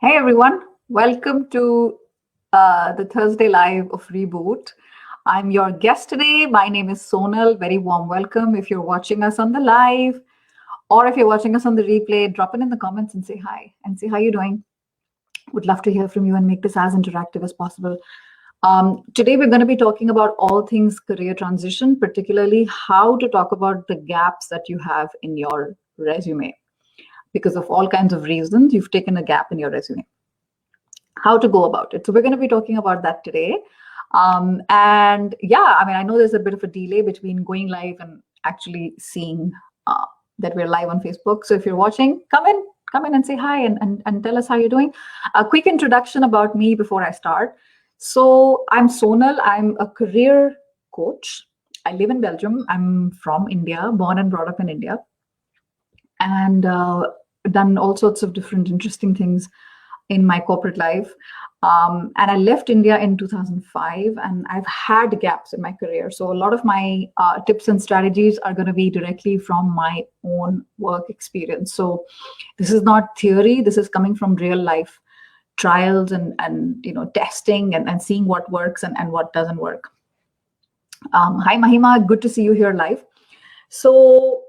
Hey everyone, welcome to the Thursday Live of Reboot. I'm your guest today. My name is Sonal. Very warm welcome. If you're watching us on the live or if you're watching us on the replay, drop it in the comments and say hi and say how you're doing. Would love to hear from you and make this as interactive as possible. Today we're going to be talking about all things career transition, particularly how to talk about the gaps that you have in your resume. Because of all kinds of reasons, you've taken a gap in your resume. How to go about it. So we're going to be talking about that today. And yeah, I know there's a bit of a delay between going live and actually seeing that we're live on Facebook. So if you're watching, come in and say hi and tell us how you're doing. A quick introduction about me before I start. So I'm Sonal. I'm a career coach. I live in Belgium. I'm from India, born and brought up in India, and done all sorts of different interesting things in my corporate life. And I left India in 2005, and I've had gaps in my career. So a lot of my tips and strategies are going to be directly from my own work experience. So this is not theory. This is coming from real life trials and testing and seeing what works and what doesn't work. Hi, Mahima. Good to see you here live. So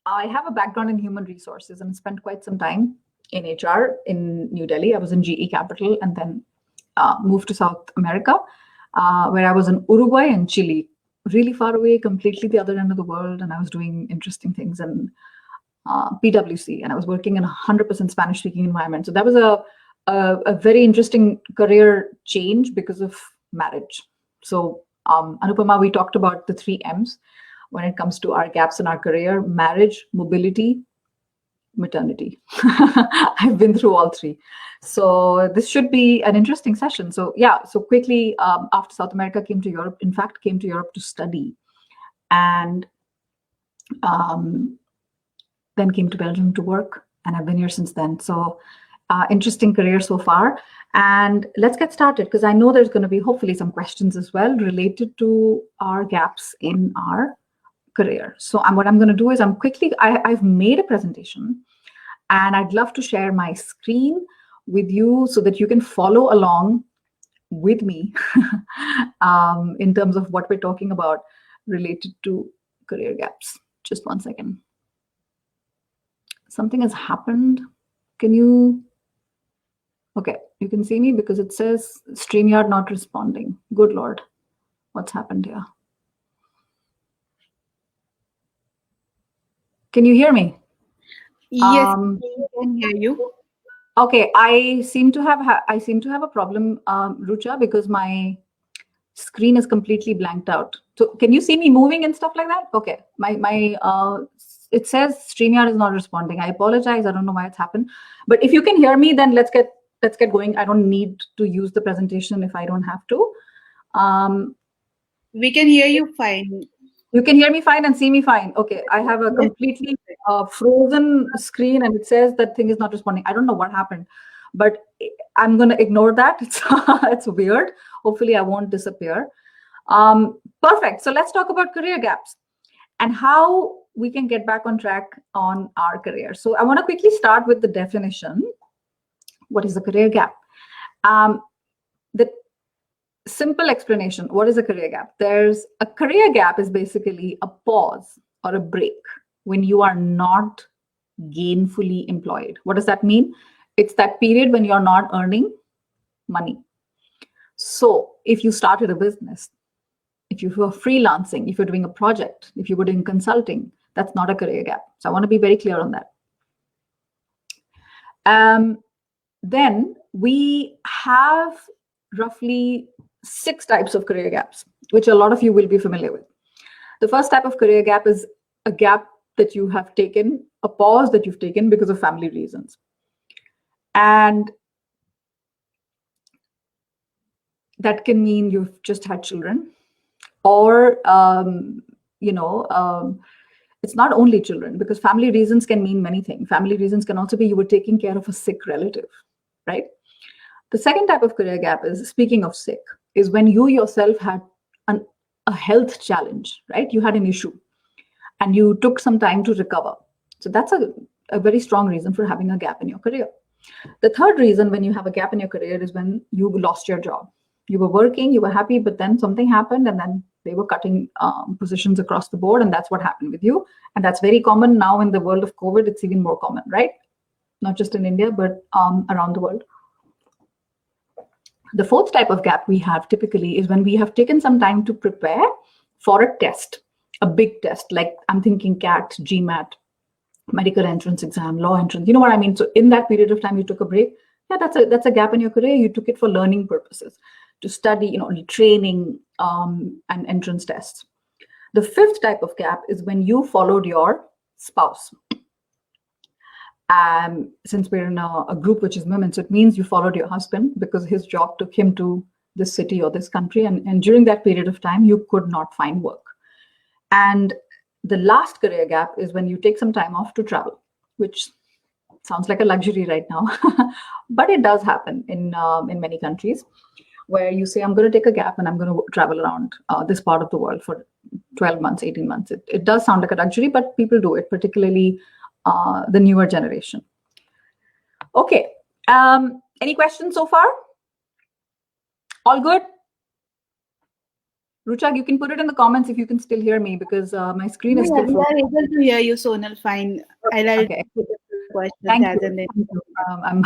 I have a background in human resources and spent quite some time in HR in New Delhi. I was in GE Capital and then moved to South America, where I was in Uruguay and Chile, really far away, completely the other end of the world. And I was doing interesting things in PwC, and I was working in a 100% Spanish-speaking environment. So that was a very interesting career change because of marriage. So Anupama, we talked about the 3 M's when it comes to our gaps in our career: marriage, mobility, maternity. I've been through all 3. So this should be an interesting session. So yeah, so quickly, after South America, came to Europe to study, and then came to Belgium to work, and I've been here since then. So interesting career so far. And let's get started, because I know there's going to be hopefully some questions as well related to our gaps in our career. So what I'm going to do is I've made a presentation, and I'd love to share my screen with you so that you can follow along with me in terms of what we're talking about related to career gaps. Just one second. Something has happened. Okay, you can see me because it says StreamYard not responding. Good Lord, what's happened here? Can you hear me? Yes, I can hear you. Okay, I seem to have a problem, Rucha, because my screen is completely blanked out. So can you see me moving and stuff like that? Okay, it says StreamYard is not responding. I apologize. I don't know why it's happened. But if you can hear me, then let's get going. I don't need to use the presentation if I don't have to. We can hear you fine. You can hear me fine and see me fine. Okay, I have a completely frozen screen, and it says that thing is not responding. I don't know what happened, but I'm going to ignore that. It's weird. Hopefully I won't disappear. Perfect. So let's talk about career gaps and how we can get back on track on our career. So I want to quickly start with the definition. What is a career gap? The simple explanation: what is a career gap? A career gap is basically a pause or a break when you are not gainfully employed. What does that mean? It's that period when you're not earning money. So if you started a business, if you were freelancing, if you're doing a project, if you were doing consulting, that's not a career gap. So I want to be very clear on that. Then we have roughly 6 types of career gaps, which a lot of you will be familiar with. The first type of career gap is a gap that you have taken, a pause that you've taken because of family reasons. And that can mean you've just had children, or, it's not only children, because family reasons can mean many things. Family reasons can also be you were taking care of a sick relative, right? The second type of career gap is, speaking of sick, is when you yourself had a health challenge, right? You had an issue and you took some time to recover. So that's a very strong reason for having a gap in your career. The third reason when you have a gap in your career is when you lost your job. You were working, you were happy, but then something happened and then they were cutting positions across the board, and that's what happened with you. And that's very common now in the world of COVID. It's even more common, right? Not just in India, but around the world. The fourth type of gap we have typically is when we have taken some time to prepare for a test, a big test, like I'm thinking CAT, GMAT, medical entrance exam, law entrance. You know what I mean? So in that period of time, you took a break. Yeah, that's a gap in your career. You took it for learning purposes, to study, training and entrance tests. The fifth type of gap is when you followed your spouse. Since we're in a group which is women, so it means you followed your husband because his job took him to this city or this country. And during that period of time, you could not find work. And the last career gap is when you take some time off to travel, which sounds like a luxury right now, but it does happen in many countries where you say, I'm going to take a gap and I'm going to travel around this part of the world for 12 months, 18 months. It does sound like a luxury, but people do it, particularly the newer generation. Okay. Any questions so far? All good? Ruchak, you can put it in the comments if you can still hear me, because my screen is still we are able to hear you, Sonal. Fine. I'll okay. put the question Thank as you. and then. I'm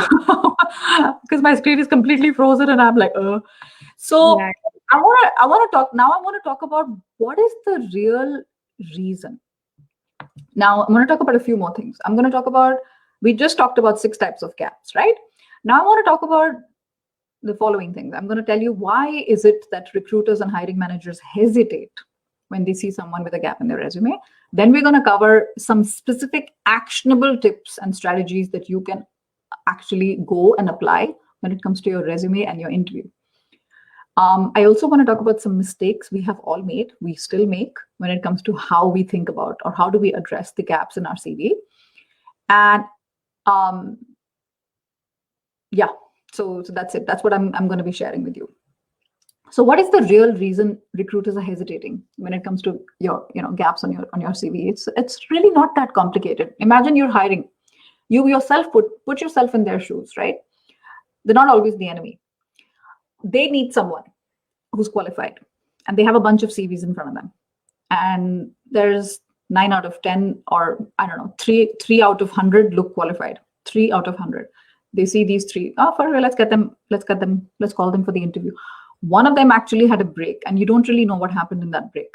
because my screen is completely frozen and I'm like, So Yeah. I want to talk about what is the real reason. Now I'm going to talk about a few more things. I'm going to talk about, we just talked about 6 types of gaps, right? Now I want to talk about the following things. I'm going to tell you why is it that recruiters and hiring managers hesitate when they see someone with a gap in their resume. Then we're going to cover some specific actionable tips and strategies that you can actually go and apply when it comes to your resume and your interview. I also want to talk about some mistakes we have all made, we still make, when it comes to how we think about or how do we address the gaps in our CV. And yeah, so that's it. That's what I'm going to be sharing with you. So what is the real reason recruiters are hesitating when it comes to your gaps on your CV? It's really not that complicated. Imagine you're hiring. You yourself put yourself in their shoes, right? They're not always the enemy. They need someone who's qualified, and they have a bunch of CVs in front of them. And there's 9 out of 10, or I don't know, 3 out of 100 look qualified. 3 out of 100. They see these 3. Oh, for real, let's call them for the interview. One of them actually had a break, and you don't really know what happened in that break.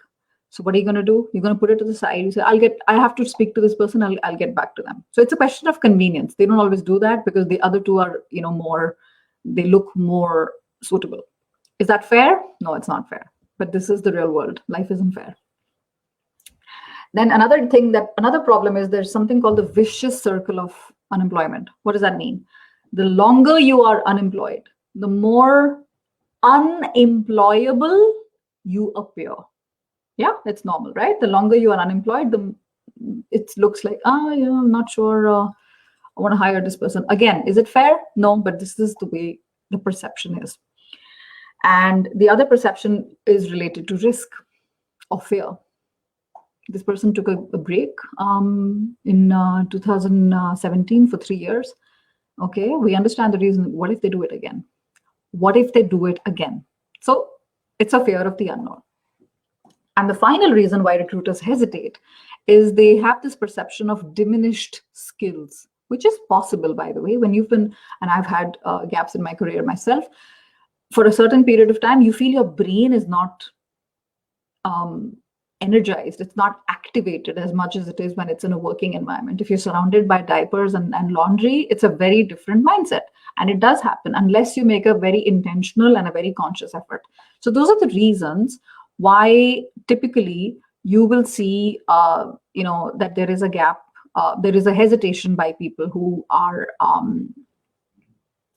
So what are you going to do? You're going to put it to the side. You say, I have to speak to this person. I'll get back to them. So it's a question of convenience. They don't always do that because the other 2 are, they look more suitable. Is that fair? No, it's not fair. But this is the real world. Life isn't fair. Then another problem is there's something called the vicious circle of unemployment. What does that mean? The longer you are unemployed, the more unemployable you appear. Yeah, it's normal, right? The longer you are unemployed, it looks like, I'm not sure I want to hire this person. Again, is it fair? No, but this is the way the perception is. And the other perception is related to risk or fear. This person took a break in 2017 for 3 years. Okay, we understand the reason. What if they do it again? What if they do it again? So it's a fear of the unknown. And the final reason why recruiters hesitate is they have this perception of diminished skills, which is possible, by the way, when you've been, and I've had gaps in my career myself, for a certain period of time, you feel your brain is not energized. It's not activated as much as it is when it's in a working environment. If you're surrounded by diapers and laundry, it's a very different mindset. And it does happen unless you make a very intentional and a very conscious effort. So those are the reasons why typically you will see, that there is a gap. There is a hesitation by people who are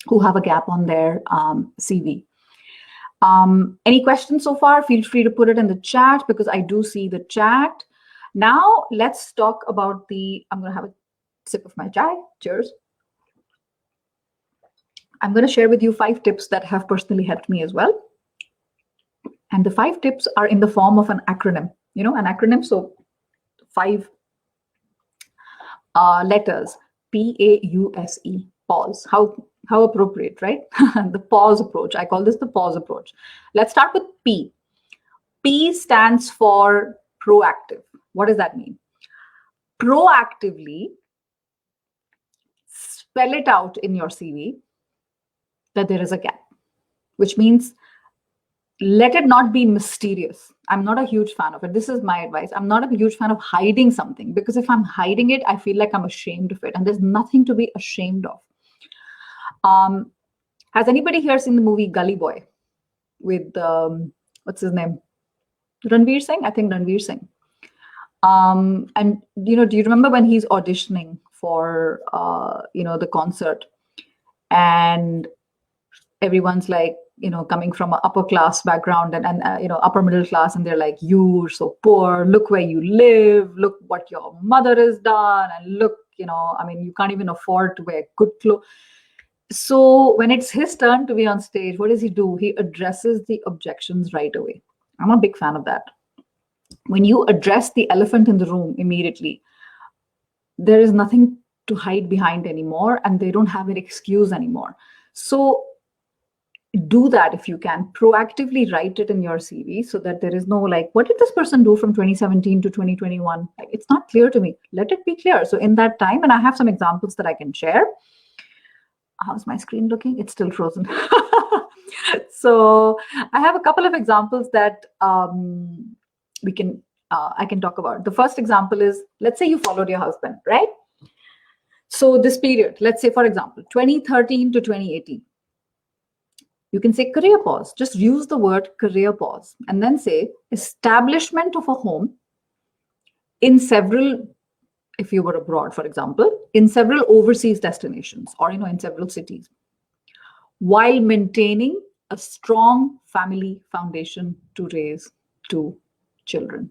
who have a gap on their CV. Any questions so far? Feel free to put it in the chat because I do see the chat. Now let's talk about I'm going to have a sip of my chai. Cheers. I'm going to share with you 5 tips that have personally helped me as well. And the 5 tips are in the form of an acronym, an acronym. So 5 letters, PAUSE. Pause. How appropriate, right? The pause approach. I call this the pause approach. Let's start with P. P stands for proactive. What does that mean? Proactively spell it out in your CV that there is a gap, which means let it not be mysterious. I'm not a huge fan of it. This is my advice. I'm not a huge fan of hiding something, because if I'm hiding it, I feel like I'm ashamed of it, and there's nothing to be ashamed of. Has anybody here seen the movie Gully Boy with what's his name? Ranveer Singh? I think Ranveer Singh. And do you remember when he's auditioning for the concert, and everyone's like, coming from an upper class background and upper middle class, and they're like, you're so poor, look where you live, look what your mother has done, and look, you can't even afford to wear good clothes. So when it's his turn to be on stage, what does he do? He addresses the objections right away. I'm a big fan of that. When you address the elephant in the room immediately, there is nothing to hide behind anymore, and they don't have an excuse anymore. So do that if you can. Proactively write it in your CV so that there is no like, what did this person do from 2017 to 2021? Like, it's not clear to me. Let it be clear. So in that time, and I have some examples that I can share. How's my screen looking? It's still frozen. So I have a couple of examples that I can talk about. The first example is, let's say you followed your husband, right? So this period, let's say, for example, 2013 to 2018. You can say career pause. Just use the word career pause and then say establishment of a home in several, if you were abroad, for example, in several overseas destinations or, in several cities, while maintaining a strong family foundation to raise 2 children.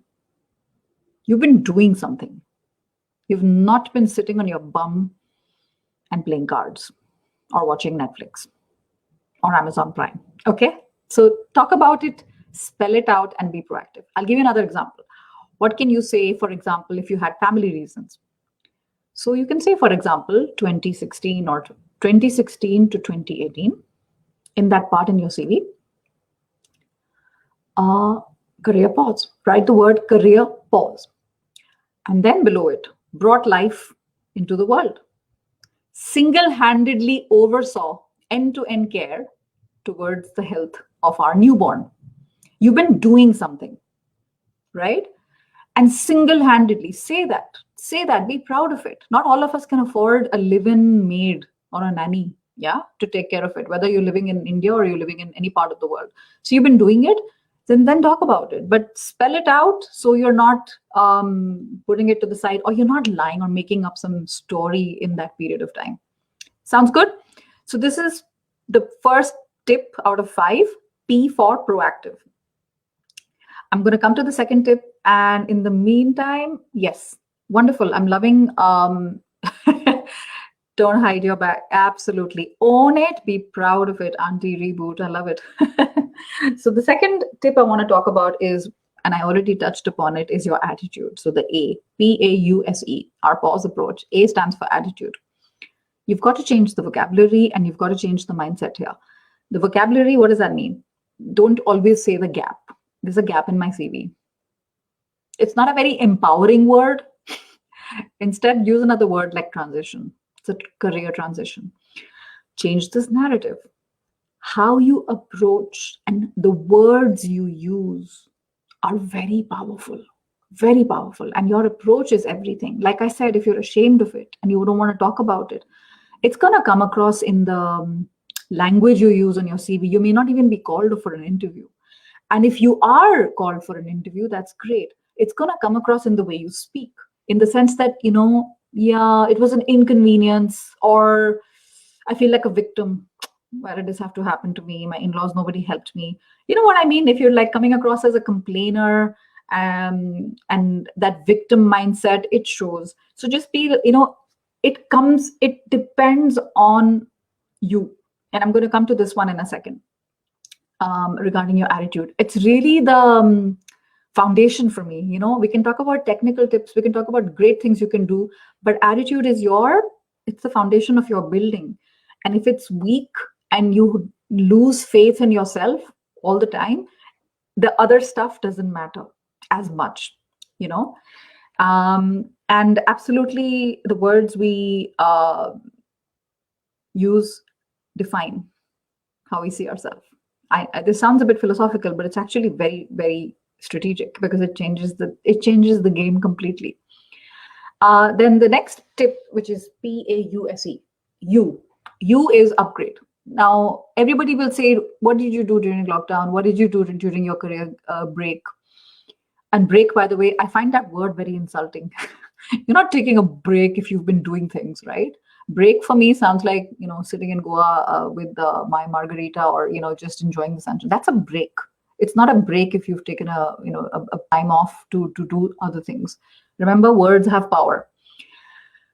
You've been doing something. You've not been sitting on your bum and playing cards or watching Netflix or Amazon Prime. Okay? So talk about it, spell it out, and be proactive. I'll give you another example. What can you say, for example, if you had family reasons? So you can say, for example, 2016 or 2016 to 2018, in that part in your CV, career pause. Write the word career pause. And then below it, brought life into the world. Single-handedly oversaw end-to-end care towards the health of our newborn. You've been doing something, right? And single-handedly say that, be proud of it. Not all of us can afford a live-in maid or a nanny, to take care of it, whether you're living in India or you're living in any part of the world. So you've been doing it, then talk about it, but spell it out so you're not putting it to the side, or you're not lying or making up some story in that period of time. Sounds good? So this is the first tip out of 5, P for proactive. I'm going to come to the second tip, and in the meantime, yes, wonderful. I'm loving don't hide your back. Absolutely. Own it. Be proud of it. Auntie Reboot. I love it. So the second tip I want to talk about is, and I already touched upon it, is your attitude. So the A, P-A-U-S-E, our pause approach. A stands for attitude. You've got to change the vocabulary, and you've got to change the mindset here. The vocabulary, what does that mean? Don't always say the gap. There's a gap in my CV. It's not a very empowering word. Instead, use another word like transition. It's a career transition. Change this narrative. How you approach and the words you use are very powerful, very powerful. And your approach is everything. Like I said, if you're ashamed of it and you don't want to talk about it, it's going to come across in the language you use on your CV. You may not even be called for an interview. And if you are called for an interview, that's great. It's going to come across in the way you speak, in the sense that, it was an inconvenience, or I feel like a victim. Why did this have to happen to me? My in-laws, nobody helped me. You know what I mean? If you're like coming across as a complainer, and that victim mindset, it shows. So just be, it depends on you. And I'm going to come to this one in a second, regarding your attitude. It's really the foundation for me. We can talk about technical tips, we can talk about great things you can do, but attitude is it's the foundation of your building. And if it's weak and you lose faith in yourself all the time, the other stuff doesn't matter as much, you know. And absolutely, the words we use define how we see ourselves. This sounds a bit philosophical, but it's actually very, very strategic because it changes the game completely. Then the next tip, which is PAUSE, U is upgrade. Now, everybody will say, what did you do during lockdown? What did you do during your career break? And break, by the way, I find that word very insulting. You're not taking a break if you've been doing things, right? Break for me sounds like, sitting in Goa with my margarita, or, just enjoying the sunshine. That's a break. It's not a break if you've taken a time off to do other things. Remember, words have power.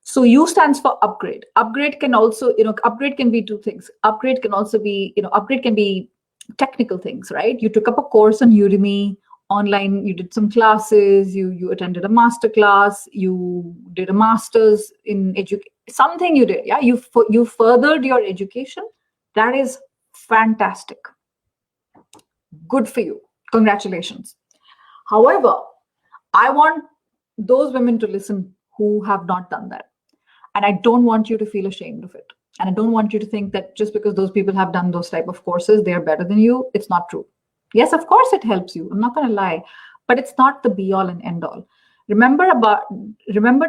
So U stands for upgrade. Upgrade can also, upgrade can be two things. Upgrade can also be, upgrade can be technical things, right? You took up a course on Udemy, online, you did some classes, you attended a master class, you did a master's in education, something you did, yeah? You furthered your education. That is fantastic. Good for you. Congratulations. However, I want those women to listen who have not done that. And I don't want you to feel ashamed of it. And I don't want you to think that just because those people have done those type of courses, they are better than you. It's not true. Yes, of course it helps you. I'm not going to lie, but it's not the be all and end all. Remember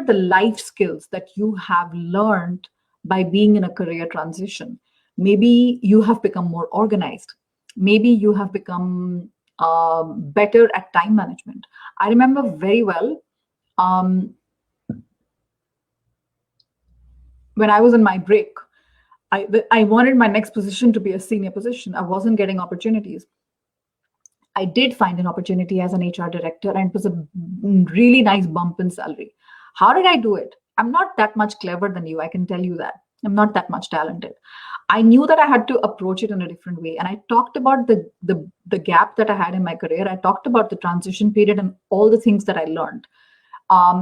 the life skills that you have learned by being in a career transition. Maybe you have become more organized. Maybe you have become better at time management. I remember very well, when I was in my break, I wanted my next position to be a senior position. I wasn't getting opportunities. I did find an opportunity as an HR director, and it was a really nice bump in salary. How did I do it? I'm not that much clever than you. I can tell you that. I'm not that much talented. I knew that I had to approach it in a different way. And I talked about the gap that I had in my career. I talked about the transition period and all the things that I learned.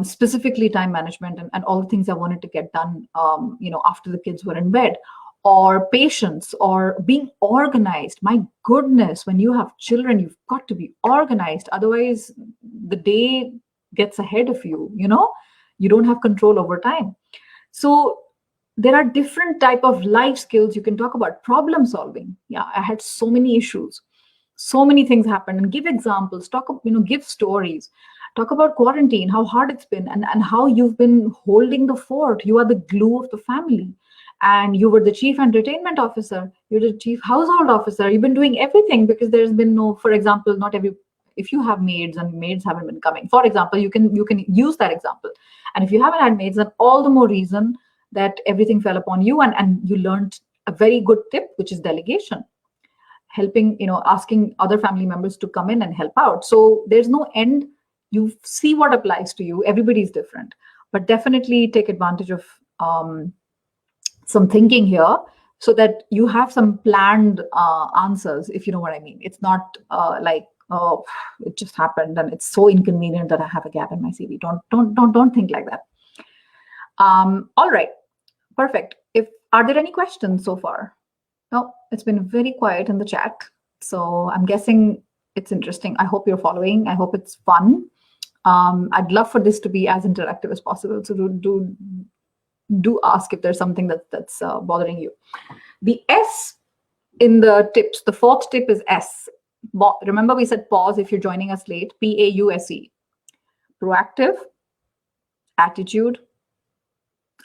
Specifically time management and all the things I wanted to get done, after the kids were in bed, or patience, or being organized. My goodness, when you have children, you've got to be organized. Otherwise, the day gets ahead of you, you don't have control over time. So there are different type of life skills you can talk about. Problem solving. Yeah, I had so many issues. So many things happened, and give examples, give stories. Talk about quarantine, how hard it's been, and how you've been holding the fort. You are the glue of the family. And you were the chief entertainment officer. You're the chief household officer. You've been doing everything because there's been no, for example, if you have maids and maids haven't been coming, for example, you can use that example. And if you haven't had maids, then all the more reason that everything fell upon you, and you learned a very good tip, which is delegation. Helping, asking other family members to come in and help out. So there's no end. You see what applies to you. Everybody's different, but definitely take advantage of some thinking here, so that you have some planned answers, if you know what I mean. It's not like, oh, it just happened and it's so inconvenient that I have a gap in my CV. Don't think like that. All right, perfect. Are there any questions so far? No, it's been very quiet in the chat. So I'm guessing it's interesting. I hope you're following. I hope it's fun. I'd love for this to be as interactive as possible. So do ask if there's something that's bothering you. The S in the tips, the fourth tip is S. Remember we said pause if you're joining us late. PAUSE. Proactive, attitude,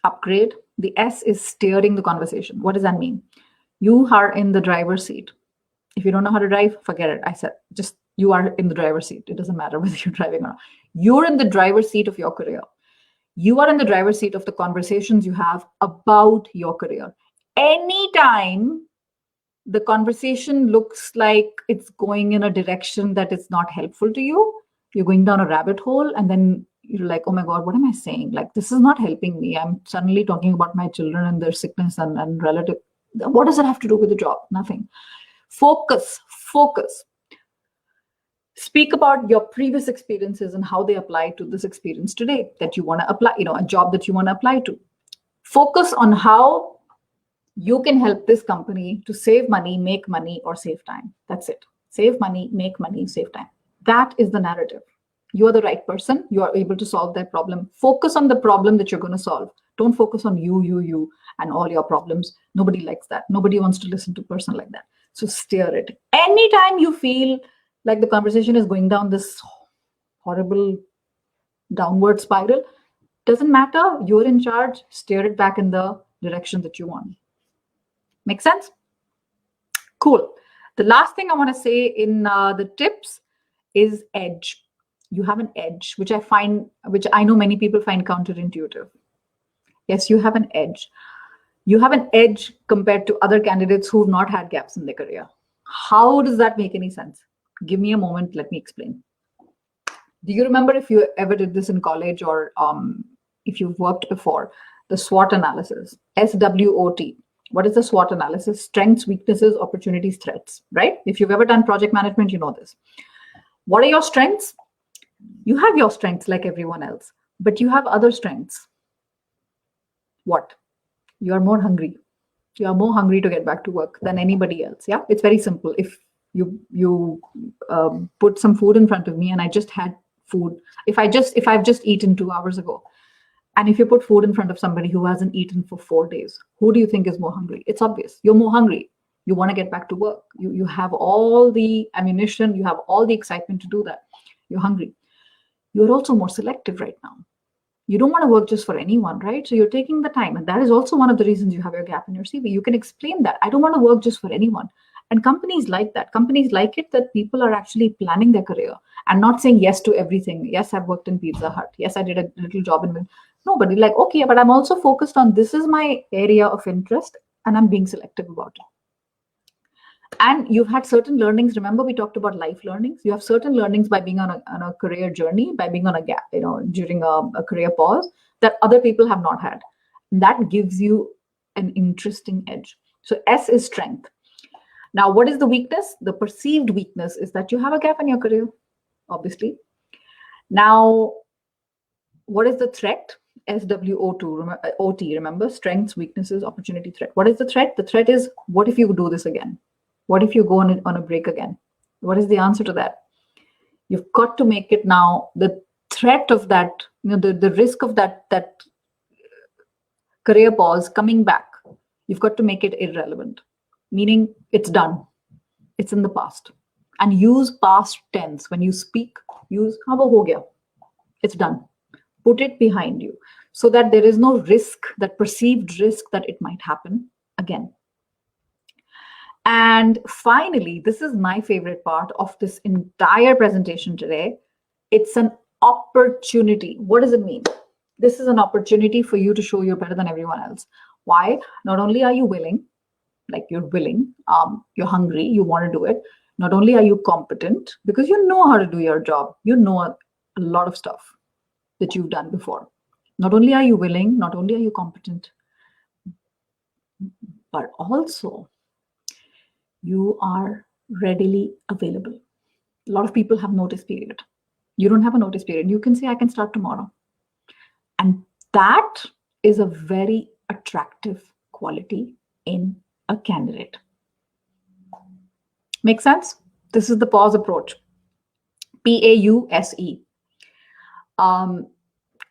upgrade. The S is steering the conversation. What does that mean? You are in the driver's seat. If you don't know how to drive, forget it. I said, just you are in the driver's seat. It doesn't matter whether you're driving or not. You're in the driver's seat of your career. You are in the driver's seat of the conversations you have about your career. Anytime the conversation looks like it's going in a direction that is not helpful to you, you're going down a rabbit hole, and then you're like, oh my God, what am I saying? Like, this is not helping me. I'm suddenly talking about my children and their sickness and relative. What does it have to do with the job? Nothing. Focus. Speak about your previous experiences and how they apply to this experience today that you want to apply, a job that you want to apply to. Focus on how You can help this company to save money, make money, or save time. That's it. Save money, make money, save time. That is the narrative. You are the right person. You are able to solve that problem. Focus on the problem that you're going to solve. Don't focus on you, and all your problems. Nobody likes that. Nobody wants to listen to a person like that. So steer it. Anytime you feel like the conversation is going down this horrible downward spiral, doesn't matter. You're in charge. Steer it back in the direction that you want. Make sense? Cool. The last thing I want to say in the tips is edge. You have an edge, which I know many people find counterintuitive. Yes, you have an edge. You have an edge compared to other candidates who've not had gaps in their career. How does that make any sense? Give me a moment. Let me explain. Do you remember, if you ever did this in college, or if you've worked before, the SWOT analysis, SWOT? What is the SWOT analysis? Strengths, weaknesses, opportunities, threats, right? If you've ever done project management, you know this. What are your strengths? You have your strengths like everyone else, but you have other strengths. What? You are more hungry. You are more hungry to get back to work than anybody else. Yeah, it's very simple. If you put some food in front of me and I just had food, if I've just eaten 2 hours ago, and if you put food in front of somebody who hasn't eaten for 4 days, who do you think is more hungry? It's obvious. You're more hungry. You want to get back to work. You have all the ammunition. You have all the excitement to do that. You're hungry. You're also more selective right now. You don't want to work just for anyone, right? So you're taking the time. And that is also one of the reasons you have your gap in your CV. You can explain that. I don't want to work just for anyone. And companies like that. Companies like it that people are actually planning their career and not saying yes to everything. Yes, I've worked in Pizza Hut. Yes, I did a little job in... Nobody like, okay, but I'm also focused on, this is my area of interest, and I'm being selective about it. And you've had certain learnings. Remember, we talked about life learnings. You have certain learnings by being on a career journey, by being on a gap, during a career pause, that other people have not had. And that gives you an interesting edge. So S is strength. Now, what is the weakness? The perceived weakness is that you have a gap in your career, obviously. Now, what is the threat? SWOT, remember? Strengths, weaknesses, opportunity, threat. What is the threat? The threat is, what if you do this again? What if you go on a break again? What is the answer to that? You've got to make it now, the threat of that, the risk of that career pause coming back, you've got to make it irrelevant, meaning it's done. It's in the past. And use past tense. When you speak, use "Haan, wo ho gaya." It's done. Put it behind you so that there is no risk, that perceived risk that it might happen again. And finally, this is my favorite part of this entire presentation today. It's an opportunity. What does it mean? This is an opportunity for you to show you're better than everyone else. Why? Not only are you willing, like you're willing, you're hungry, you want to do it. Not only are you competent, because you know how to do your job. You know a lot of stuff that you've done before. Not only are you willing, not only are you competent, but also you are readily available. A lot of people have notice period. You don't have a notice period. You can say, I can start tomorrow. And that is a very attractive quality in a candidate. Make sense? This is the pause approach. PAUSE.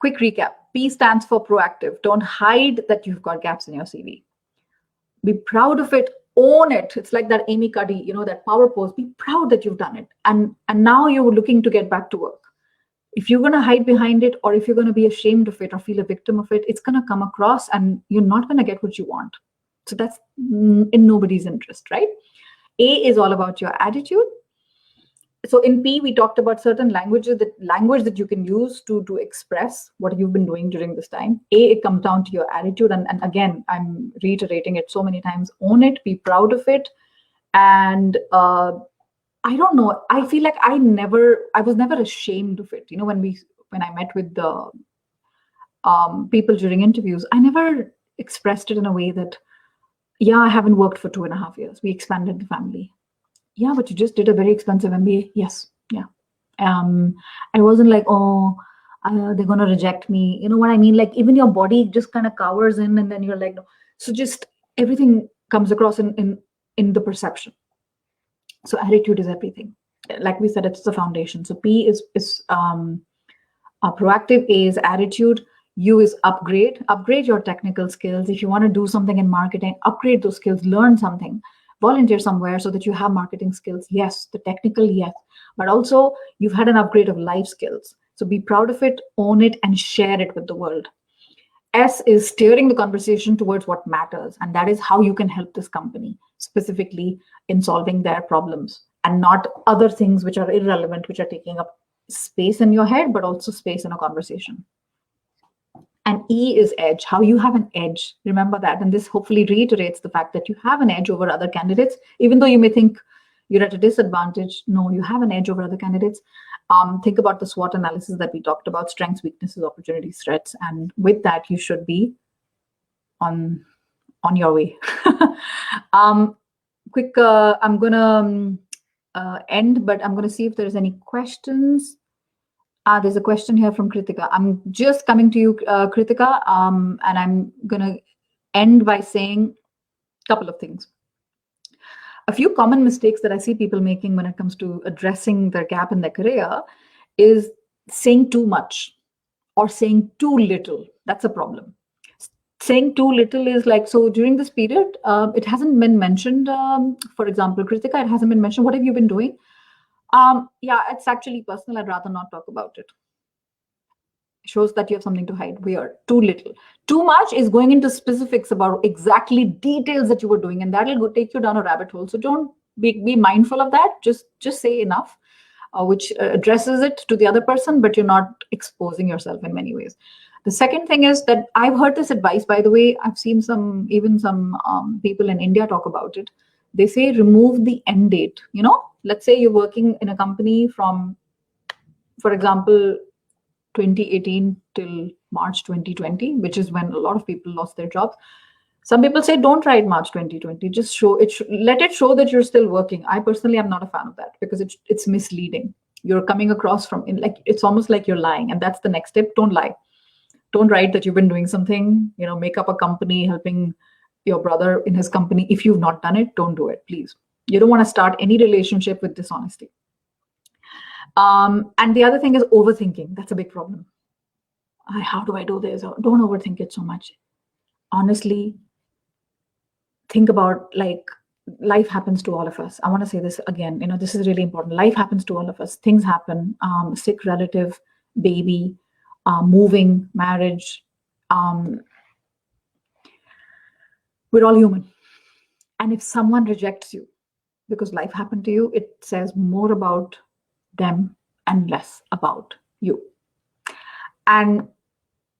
Quick recap. P stands for proactive. Don't hide that you've got gaps in your CV. Be proud of it. Own it. It's like that Amy Cuddy, that power pose. Be proud that you've done it. And now you're looking to get back to work. If you're going to hide behind it, or if you're going to be ashamed of it or feel a victim of it, it's going to come across and you're not going to get what you want. So that's in nobody's interest, right? A is all about your attitude. So in P, we talked about certain language that you can use to express what you've been doing during this time. A, it comes down to your attitude. And again, I'm reiterating it so many times. Own it, be proud of it. And I don't know, I feel like I was never ashamed of it. When I met with the people during interviews, I never expressed it in a way that, yeah, I haven't worked for 2.5 years. We expanded the family. Yeah, but you just did a very expensive MBA. Yes. Yeah. I wasn't like, oh, they're going to reject me. You know what I mean? Like even your body just kind of cowers in and then you're like, no. So just everything comes across in the perception. So attitude is everything. Like we said, it's the foundation. So P is proactive. A is attitude. U is upgrade. Upgrade your technical skills. If you want to do something in marketing, upgrade those skills. Learn something. Volunteer somewhere so that you have marketing skills. Yes, the technical, yes, but also you've had an upgrade of life skills. So be proud of it, own it, and share it with the world. S is steering the conversation towards what matters, and that is how you can help this company specifically in solving their problems and not other things which are irrelevant, which are taking up space in your head, but also space in a conversation. And E is edge, how you have an edge. Remember that. And this hopefully reiterates the fact that you have an edge over other candidates, even though you may think you're at a disadvantage. No, you have an edge over other candidates. Think about the SWOT analysis that we talked about: strengths, weaknesses, opportunities, threats. And with that, you should be on your way. I'm going to end, but I'm going to see if there's any questions. There's a question here from Kritika. I'm just coming to you, Kritika, and I'm going to end by saying a couple of things. A few common mistakes that I see people making when it comes to addressing their gap in their career is saying too much or saying too little. That's a problem. Saying too little is like, so during this period, it hasn't been mentioned. For example, Kritika, it hasn't been mentioned. What have you been doing? Yeah, it's actually personal. I'd rather not talk about it. Shows that you have something to hide. Weird. Too little. Too much is going into specifics about exactly details that you were doing, and that'll go take you down a rabbit hole. So don't be mindful of that. Just say enough, which addresses it to the other person, but you're not exposing yourself in many ways. The second thing is that I've heard this advice, by the way. I've seen some people in India talk about it. They say remove the end date. Let's say you're working in a company from, for example, 2018 till March 2020, which is when a lot of people lost their jobs. Some people say don't write March 2020. Just show it. Let it show that you're still working. I personally am not a fan of that because it's misleading. You're coming across it's almost like you're lying, and that's the next step. Don't lie. Don't write that you've been doing something. Make up a company helping your brother in his company. If you've not done it, don't do it, please. You don't want to start any relationship with dishonesty. And the other thing is overthinking. That's a big problem. How do I do this? Don't overthink it so much. Honestly, think about life happens to all of us. I want to say this again. This is really important. Life happens to all of us. Things happen. Sick relative, baby, moving, marriage. We're all human. And if someone rejects you because life happened to you, it says more about them and less about you. And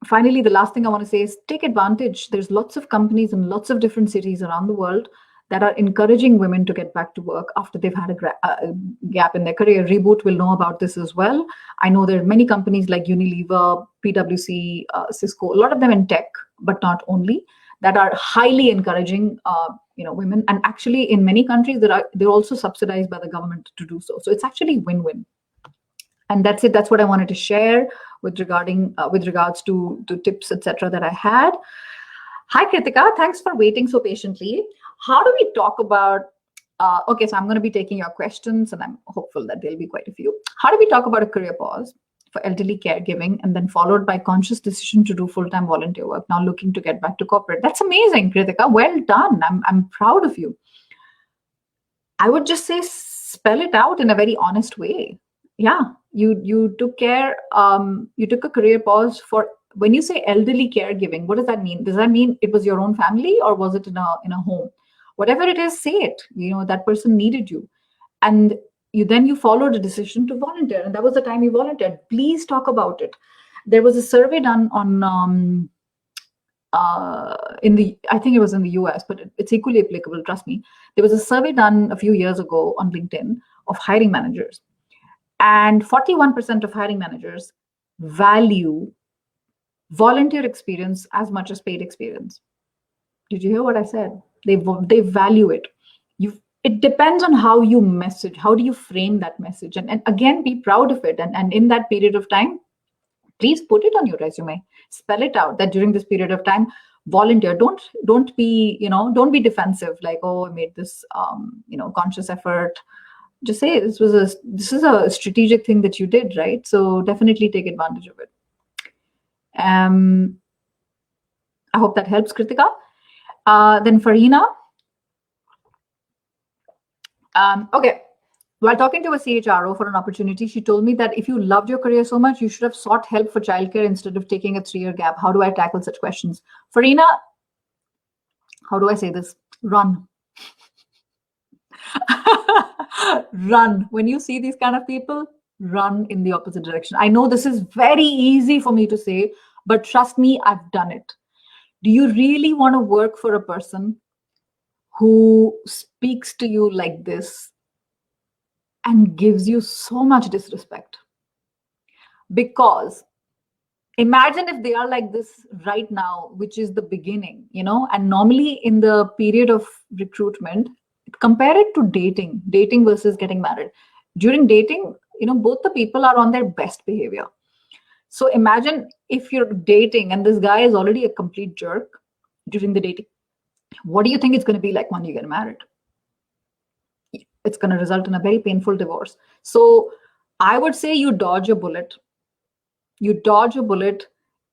finally, the last thing I want to say is take advantage. There's lots of companies in lots of different cities around the world that are encouraging women to get back to work after they've had a gap in their career. Reboot will know about this as well. I know there are many companies like Unilever, PwC, Cisco, a lot of them in tech, but not only, that are highly encouraging women. And actually, in many countries, they're also subsidized by the government to do so. So it's actually win-win. And that's it. That's what I wanted to share with regards to tips, etc. that I had. Hi, Kritika. Thanks for waiting so patiently. How do we talk about? Okay, so I'm going to be taking your questions, and I'm hopeful that there'll be quite a few. How do we talk about a career pause for elderly caregiving, and then followed by conscious decision to do full-time volunteer work, now looking to get back to corporate? That's amazing, Kritika. Well done. I'm proud of you. I would just say spell it out in a very honest way. Yeah, you took care. You took a career pause for. When you say elderly caregiving, what does that mean? Does that mean it was your own family, or was it in a home? Whatever it is, say it. That person needed you, and you followed a decision to volunteer, and that was the time you volunteered. Please talk about it. There was a survey done on I think it was in the US, but it's equally applicable. Trust me. There was a survey done a few years ago on LinkedIn of hiring managers, and 41% of hiring managers value volunteer experience as much as paid experience. Did you hear what I said? They value it. It depends on how you message. How do you frame that message? And again, be proud of it. And in that period of time, please put it on your resume. Spell it out that during this period of time, Volunteer. Don't be, don't be defensive, like, oh, I made this conscious effort. Just say this is a strategic thing that you did, right? So definitely take advantage of it. I hope that helps, Kritika. Then Farina. Okay. While talking to a CHRO for an opportunity, she told me that if you loved your career so much, you should have sought help for childcare instead of taking a 3-year gap. How do I tackle such questions? Farina, how do I say this? Run. Run. When you see these kind of people, run in the opposite direction. I know this is very easy for me to say, but trust me, I've done it. Do you really want to work for a person who speaks to you like this and gives you so much disrespect? Because imagine if they are like this right now, which is the beginning, and normally in the period of recruitment, compare it to dating versus getting married. During dating, both the people are on their best behavior. So imagine if you're dating and this guy is already a complete jerk during the dating. What do you think it's going to be like when you get married? It's going to result in a very painful divorce. So I would say you dodge a bullet. You dodge a bullet.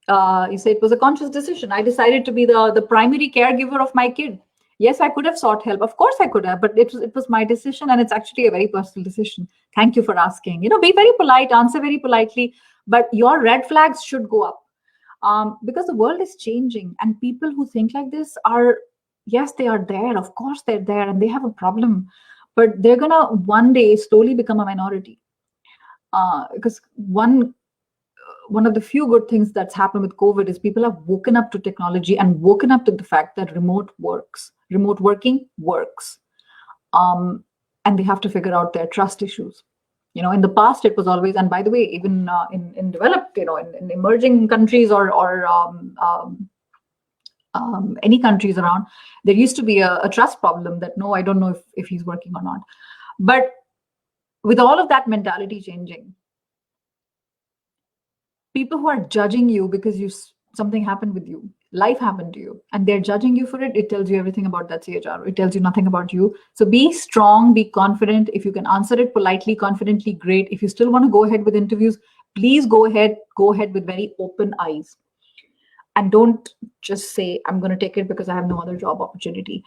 You say it was a conscious decision. I decided to be the primary caregiver of my kid. Yes, I could have sought help. Of course I could have, but it was my decision, and it's actually a very personal decision. Thank you for asking. Be very polite, answer very politely, but your red flags should go up. Because the world is changing, and people who think like this are, yes, they are there. Of course they're there, and they have a problem, but they're gonna one day slowly become a minority. Because one of the few good things that's happened with COVID is people have woken up to technology and woken up to the fact that remote working works. And they have to figure out their trust issues. In the past, it was always, and by the way, even in developed, in emerging countries or any countries around, there used to be a trust problem that, no, I don't know if he's working or not. But with all of that mentality changing, people who are judging you because something happened with you, life happened to you, and they're judging you for it, it tells you everything about that CHR. It tells you nothing about you. So be strong, be confident. If you can answer it politely, confidently, great. If you still want to go ahead with interviews, please go ahead with very open eyes. And don't just say, I'm going to take it because I have no other job opportunity.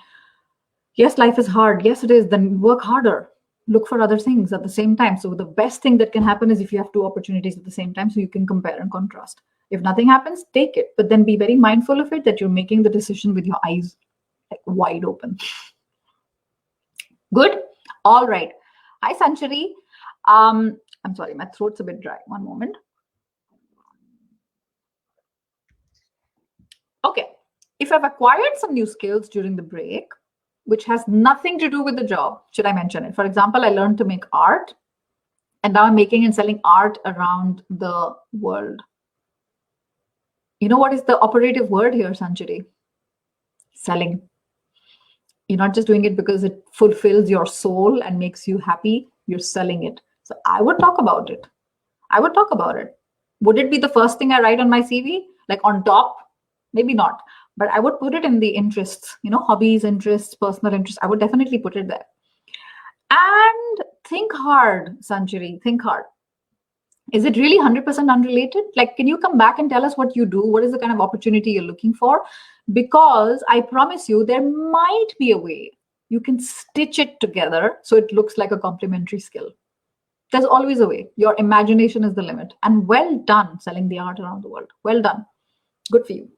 Yes, life is hard. Yes, it is. Then work harder. Look for other things at the same time. So the best thing that can happen is if you have 2 opportunities at the same time, so you can compare and contrast. If nothing happens, take it, but then be very mindful of it, that you're making the decision with your eyes like wide open. Good. All right. Hi, Sanchari. I'm sorry, my throat's a bit dry. One moment. Okay. If I've acquired some new skills during the break, which has nothing to do with the job, should I mention it? For example, I learned to make art, and now I'm making and selling art around the world. You know what is the operative word here, Sanchari? Selling. You're not just doing it because it fulfills your soul and makes you happy. You're selling it. So I would talk about it. Would it be the first thing I write on my CV? Like on top? Maybe not. But I would put it in the interests, hobbies, interests, personal interests. I would definitely put it there. And think hard, Sanchari. Think hard. Is it really 100% unrelated? Like, can you come back and tell us what you do? What is the kind of opportunity you're looking for? Because I promise you, there might be a way you can stitch it together so it looks like a complementary skill. There's always a way. Your imagination is the limit. And well done selling the art around the world. Well done. Good for you.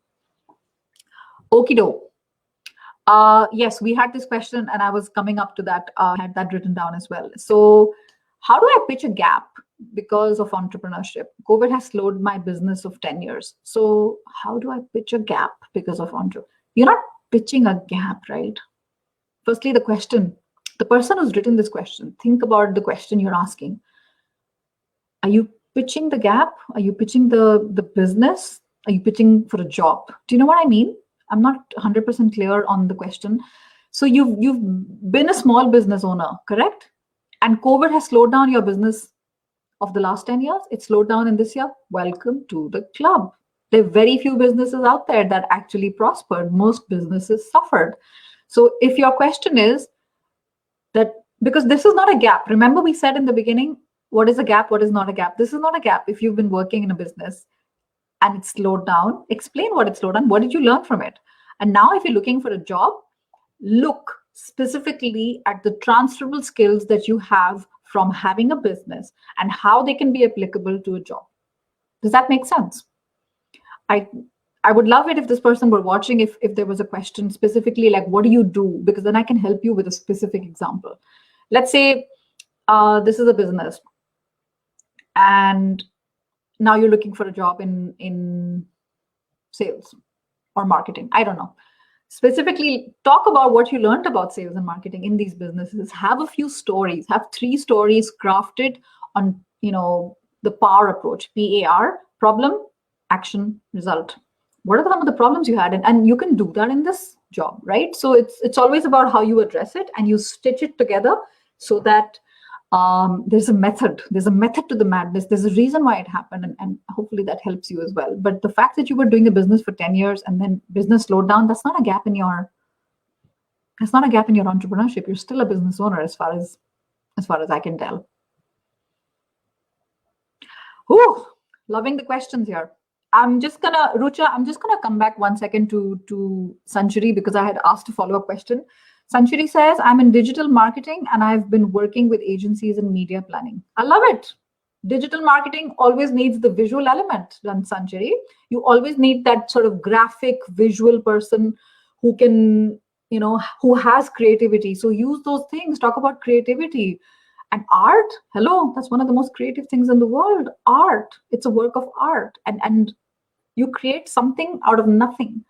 Okie doke. Yes, we had this question and I was coming up to that. I had that written down as well. So how do I pitch a gap because of entrepreneurship? COVID has slowed my business of 10 years. So how do I pitch a gap because of entrepreneurship? You're not pitching a gap, right? Firstly, the question, the person who's written this question, think about the question you're asking. Are you pitching the gap? Are you pitching the business? Are you pitching for a job? Do you know what I mean? I'm not 100% clear on the question. So you've been a small business owner, correct? And COVID has slowed down your business of the last 10 years. It slowed down in this year. Welcome to the club. There are very few businesses out there that actually prospered. Most businesses suffered. So if your question is that, because this is not a gap, remember we said in the beginning, what is a gap, what is not a gap? This is not a gap. If you've been working in a business and it's slowed down, explain what it slowed down. What did you learn from it? And now if you're looking for a job, look specifically at the transferable skills that you have from having a business and how they can be applicable to a job. Does that make sense? I would love it if this person were watching, if there was a question specifically like, what do you do? Because then I can help you with a specific example. Let's say this is a business and now you're looking for a job in sales or marketing. I don't know. Specifically, talk about what you learned about sales and marketing in these businesses. Have a few stories. Have 3 stories crafted on, the PAR approach. PAR: problem, action, result. What are some of the problems you had? And you can do that in this job, right? So it's always about how you address it and you stitch it together so that there's a method. There's a method to the madness. There's a reason why it happened, and hopefully that helps you as well. But the fact that you were doing a business for 10 years and then business slowed down, that's not a gap in your entrepreneurship. You're still a business owner as far as I can tell. Ooh, loving the questions here. Rucha, I'm just gonna come back 1 second to Sanchari because I had asked a follow-up question. Sanchari says, I'm in digital marketing and I've been working with agencies in media planning. I love it. Digital marketing always needs the visual element, Sanchari. You always need that sort of graphic visual person who can, who has creativity. So use those things, talk about creativity. And art, hello, that's one of the most creative things in the world. Art, it's a work of art. And you create something out of nothing.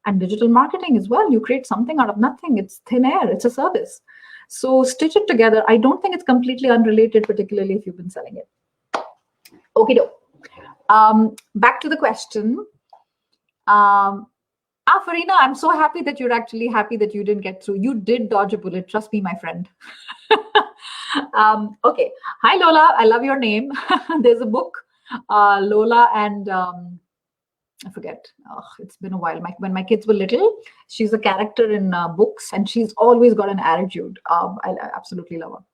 And digital marketing as well, you create something out of nothing. It's thin air, it's a service. So stitch it together. I don't think it's completely unrelated, particularly if you've been selling it. Okay, back to the question. Farina, I'm so happy that you're actually happy that you didn't get through. You did dodge a bullet. Trust me, my friend. Okay. Hi, Lola. I love your name. There's a book, Lola and I forget. Oh, it's been a while. When my kids were little, she's a character in books and she's always got an attitude. I absolutely love her.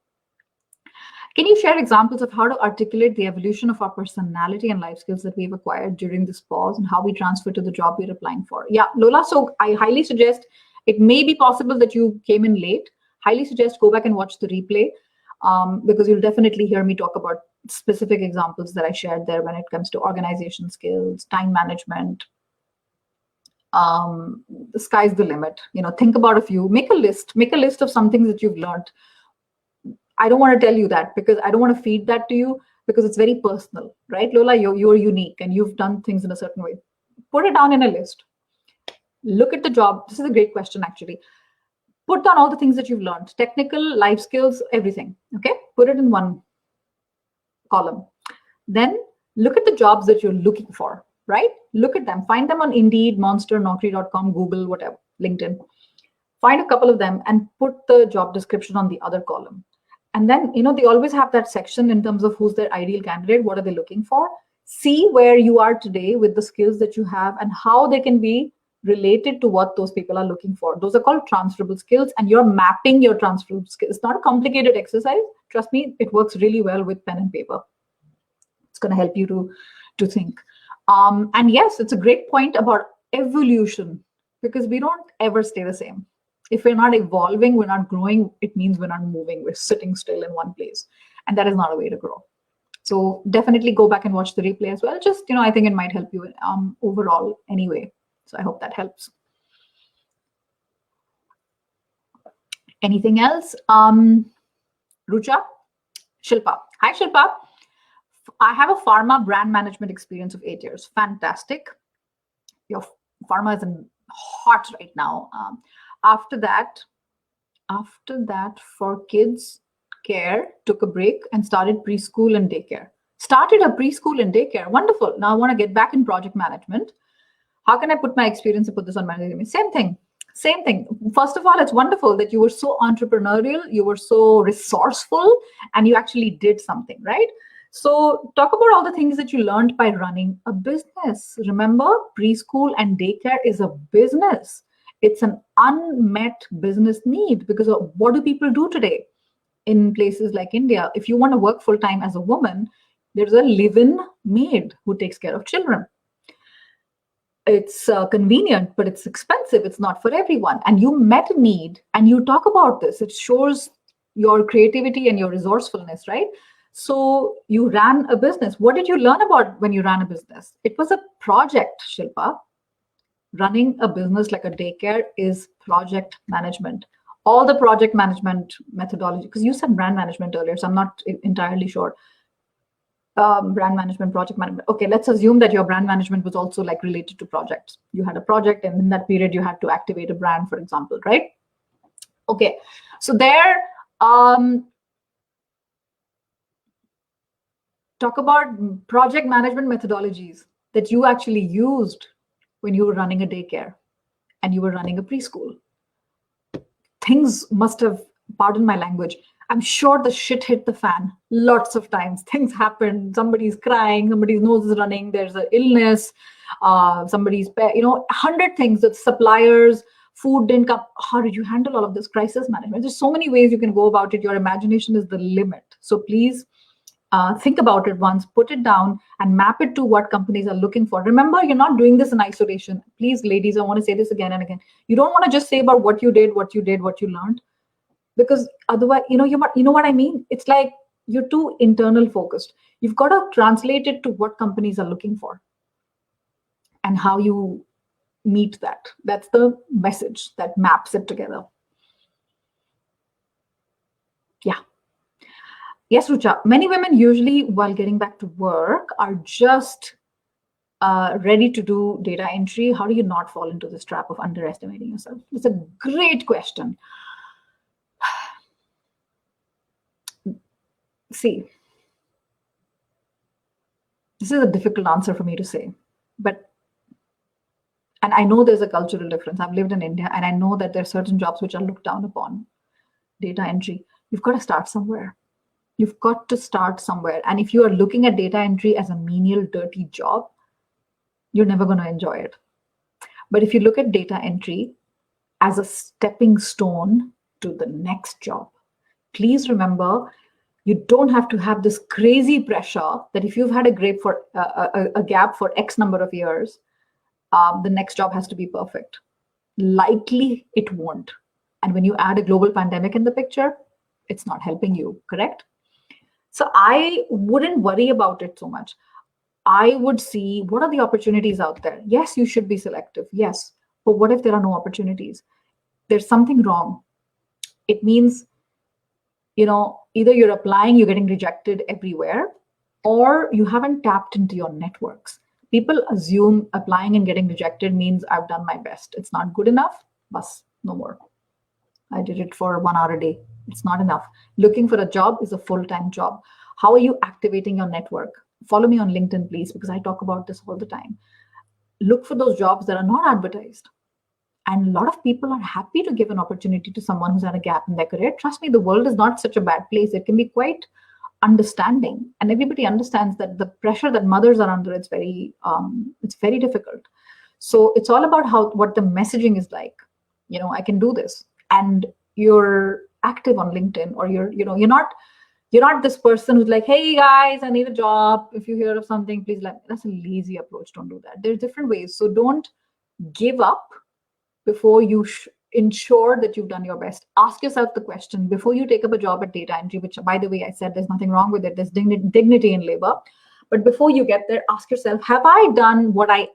Can you share examples of how to articulate the evolution of our personality and life skills that we've acquired during this pause and how we transfer to the job we're applying for? Yeah, Lola, so I highly suggest, it may be possible that you came in late. Highly suggest go back and watch the replay because you'll definitely hear me talk about specific examples that I shared there when it comes to organization skills, time management. The sky's the limit. Think about a few, make a list of some things that you've learned. I don't want to tell you that because I don't want to feed that to you because it's very personal, right? Lola, you're unique and you've done things in a certain way. Put it down in a list. Look at the job. This is a great question, actually. Put down all the things that you've learned, technical, life skills, everything, okay? Put it in one column. Then look at the jobs that you're looking for, right? Look at them. Find them on Indeed, Monster, Naukri.com, Google, whatever, LinkedIn. Find a couple of them and put the job description on the other column. And then, they always have that section in terms of who's their ideal candidate, what are they looking for? See where you are today with the skills that you have and how they can be related to what those people are looking for. Those are called transferable skills, and you're mapping your transferable skills. It's not a complicated exercise. Trust me, it works really well with pen and paper. It's going to help you to think. And yes, it's a great point about evolution because we don't ever stay the same. If we're not evolving, we're not growing, it means we're not moving. We're sitting still in one place. And that is not a way to grow. So definitely go back and watch the replay as well. Just, I think it might help you overall anyway. So I hope that helps. Anything else? Rucha? Shilpa. Hi, Shilpa. I have a pharma brand management experience of 8 years. Fantastic. Your pharma is hot right now. After that, for kids care, took a break and started preschool and daycare. Started a preschool and daycare. Wonderful. Now I want to get back in project management. How can I put my experience and put this on my resume? Same thing. First of all, it's wonderful that you were so entrepreneurial, you were so resourceful, and you actually did something, right? So, talk about all the things that you learned by running a business. Remember, preschool and daycare is a business. It's an unmet business need because of what do people do today in places like India? If you want to work full time as a woman, there's a live in maid who takes care of children. It's convenient, but it's expensive. It's not for everyone. And you met a need and you talk about this. It shows your creativity and your resourcefulness, right? So you ran a business. What did you learn about when you ran a business? It was a project, Shilpa. Running a business like a daycare is project management. All the project management methodology, because you said brand management earlier, so I'm not entirely sure. Brand management, project management. Okay, let's assume that your brand management was also like related to projects. You had a project, and in that period, you had to activate a brand, for example, right? Okay, so there, talk about project management methodologies that you actually used when you were running a daycare and you were running a preschool. Things must have, pardon my language, I'm sure the shit hit the fan lots of times. Things happen. Somebody's crying, somebody's nose is running, there's an illness, somebody's, 100 things, that suppliers, food didn't come. How did you handle all of this crisis management? There's so many ways you can go about it. Your imagination is the limit. So please think about it once, put it down and map it to what companies are looking for. Remember, you're not doing this in isolation. Please, ladies, I want to say this again and again. You don't want to just say about what you did, what you learned, because otherwise, you know what I mean? It's like you're too internal focused. You've got to translate it to what companies are looking for and how you meet that. That's the message that maps it together. Yeah. Yes, Rucha. Many women usually, while getting back to work, are just ready to do data entry. How do you not fall into this trap of underestimating yourself? It's a great question. See, this is a difficult answer for me to say, and I know there's a cultural difference. I've lived in India and I know that there are certain jobs which are looked down upon. Data entry, you've got to start somewhere. You've got to start somewhere. And if you are looking at data entry as a menial, dirty job, you're never going to enjoy it. But if you look at data entry as a stepping stone to the next job, please remember, you don't have to have this crazy pressure that if you've had a gap for X number of years, the next job has to be perfect. Likely it won't. And when you add a global pandemic in the picture, it's not helping you, correct? So I wouldn't worry about it so much. I would see what are the opportunities out there. Yes, you should be selective. Yes. But what if there are no opportunities? There's something wrong. It means, either you're applying, you're getting rejected everywhere, or you haven't tapped into your networks. People assume applying and getting rejected means I've done my best. It's not good enough. Bas, no more. I did it for 1 hour a day. It's not enough. Looking for a job is a full-time job. How are you activating your network? Follow me on LinkedIn, please, because I talk about this all the time. Look for those jobs that are not advertised. And a lot of people are happy to give an opportunity to someone who's had a gap in their career. Trust me, the world is not such a bad place. It can be quite understanding, and everybody understands that the pressure that mothers are under, it's very difficult. So it's all about what the messaging is like. I can do this, and you're active on LinkedIn, or you're not this person who's like, hey guys, I need a job. If you hear of something, please let me. That's a lazy approach. Don't do that. There's different ways. So don't give up before you ensure that you've done your best. Ask yourself the question before you take up a job at data entry, which, by the way, I said there's nothing wrong with it. There's dignity in labor. But before you get there, ask yourself, have I done what I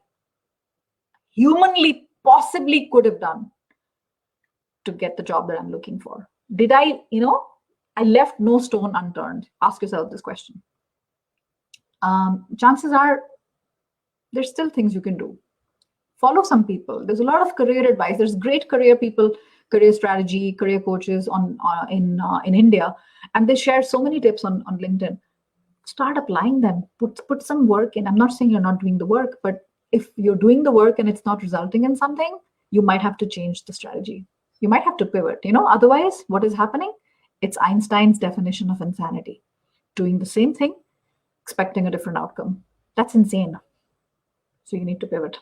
humanly possibly could have done to get the job that I'm looking for? Did I left no stone unturned? Ask yourself this question. Chances are there's still things you can do. Follow some people. There's a lot of career advice. There's great career people, career strategy, career coaches in India, and they share so many tips on LinkedIn. Start applying them. Put some work in. I'm not saying you're not doing the work, but if you're doing the work and it's not resulting in something, you might have to change the strategy. You might have to pivot. Otherwise, what is happening? It's Einstein's definition of insanity. Doing the same thing expecting a different outcome. That's insane. So you need to pivot.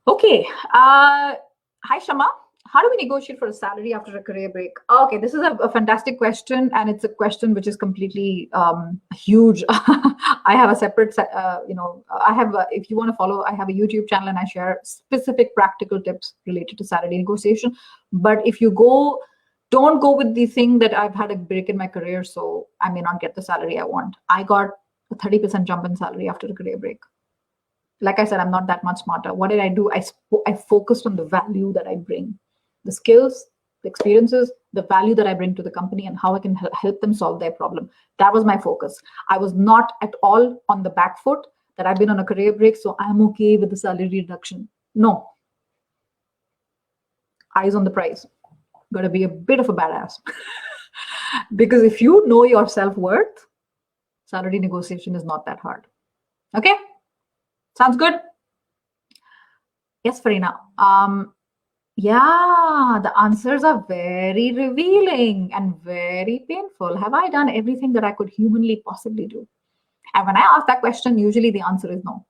Okay. Hi, Shama. How do we negotiate for a salary after a career break? Okay, this is a fantastic question, and it's a question which is completely huge. I have a separate, I have, if you want to follow, I have a YouTube channel and I share specific practical tips related to salary negotiation. But if you don't go with the thing that I've had a break in my career, so I may not get the salary I want. I got a 30% jump in salary after a career break. Like I said, I'm not that much smarter. What did I do? I focused on the value that I bring, the skills, the experiences, the value that I bring to the company, and how I can help them solve their problem. That was my focus. I was not at all on the back foot that I've been on a career break, so I'm okay with the salary reduction. No. Eyes on the prize. Got to be a bit of a badass. Because if you know your self-worth, salary negotiation is not that hard. Okay? Sounds good? Yes, Farina. Yeah, the answers are very revealing and very painful. Have I done everything that I could humanly possibly do? And when I ask that question, usually the answer is no.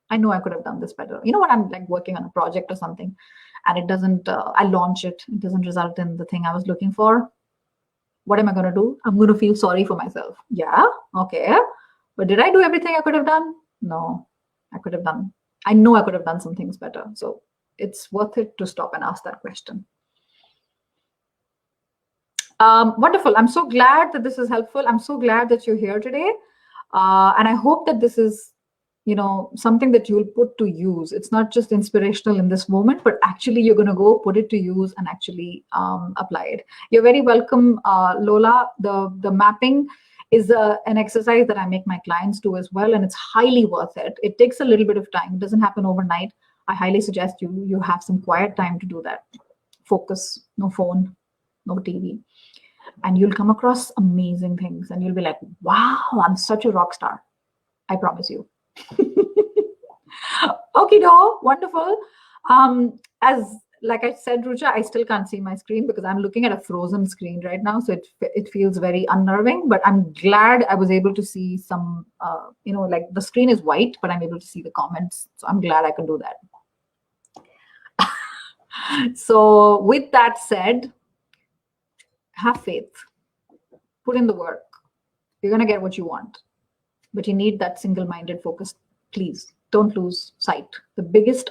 I know I could have done this better. You know what? I'm like working on a project or something, and it doesn't, I launch it doesn't result in the thing I was looking for. What am I going to do? I'm going to feel sorry for myself. Yeah, okay. But did I do everything I could have done? No, I could have done. I know I could have done some things better. So it's worth it to stop and ask that question. Wonderful. I'm so glad that this is helpful. I'm so glad that you're here today. And I hope that this is, something that you'll put to use. It's not just inspirational in this moment, but actually you're going to go put it to use and actually apply it. You're very welcome, Lola. The mapping is an exercise that I make my clients do as well, and it's highly worth it. It takes a little bit of time. It doesn't happen overnight. I highly suggest you have some quiet time to do that. Focus, no phone, no TV. And you'll come across amazing things, and you'll be like, wow, I'm such a rock star. I promise you. Okay, do wonderful. Like I said, Rucha, I still can't see my screen because I'm looking at a frozen screen right now. So it feels very unnerving, but I'm glad I was able to see some, like the screen is white, but I'm able to see the comments. So I'm glad I can do that. So with that said, have faith, put in the work. You're going to get what you want, but you need that single-minded focus. Please don't lose sight. The biggest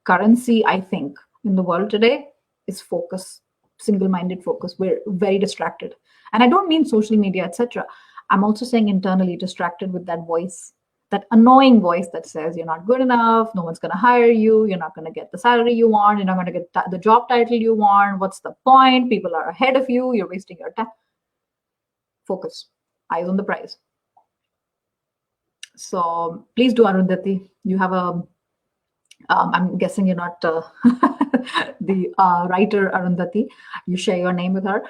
currency, I think, in the world today is focus, single-minded focus. We're very distracted. And I don't mean social media, etc. I'm also saying internally distracted with that voice, that annoying voice that says you're not good enough, no one's going to hire you, you're not going to get the salary you want, you're not going to get the job title you want, what's the point? People are ahead of you, you're wasting your time. Focus, eyes on the prize. So please do, Arundhati. You have I'm guessing you're not the writer Arundhati. You share your name with her.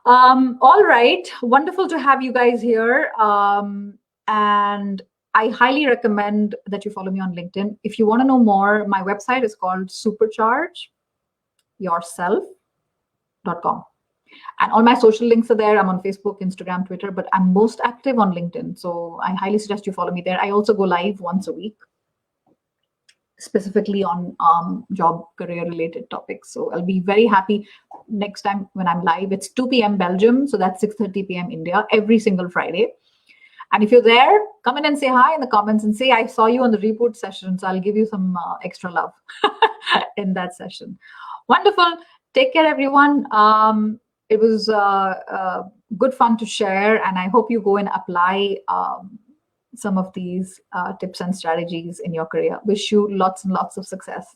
All right. Wonderful to have you guys here. And I highly recommend that you follow me on LinkedIn. If you want to know more, my website is called superchargeyourself.com. And all my social links are there. I'm on Facebook, Instagram, Twitter, but I'm most active on LinkedIn. So I highly suggest you follow me there. I also go live once a week, specifically on job career related topics. So I'll be very happy next time when I'm live. It's 2 p.m. Belgium. So that's 6:30 p.m. India every single Friday. And if you're there, come in and say hi in the comments and say, I saw you on the Reboot session. So I'll give you some extra love in that session. Wonderful. Take care, everyone. It was good fun to share, and I hope you go and apply some of these tips and strategies in your career. Wish you lots and lots of success.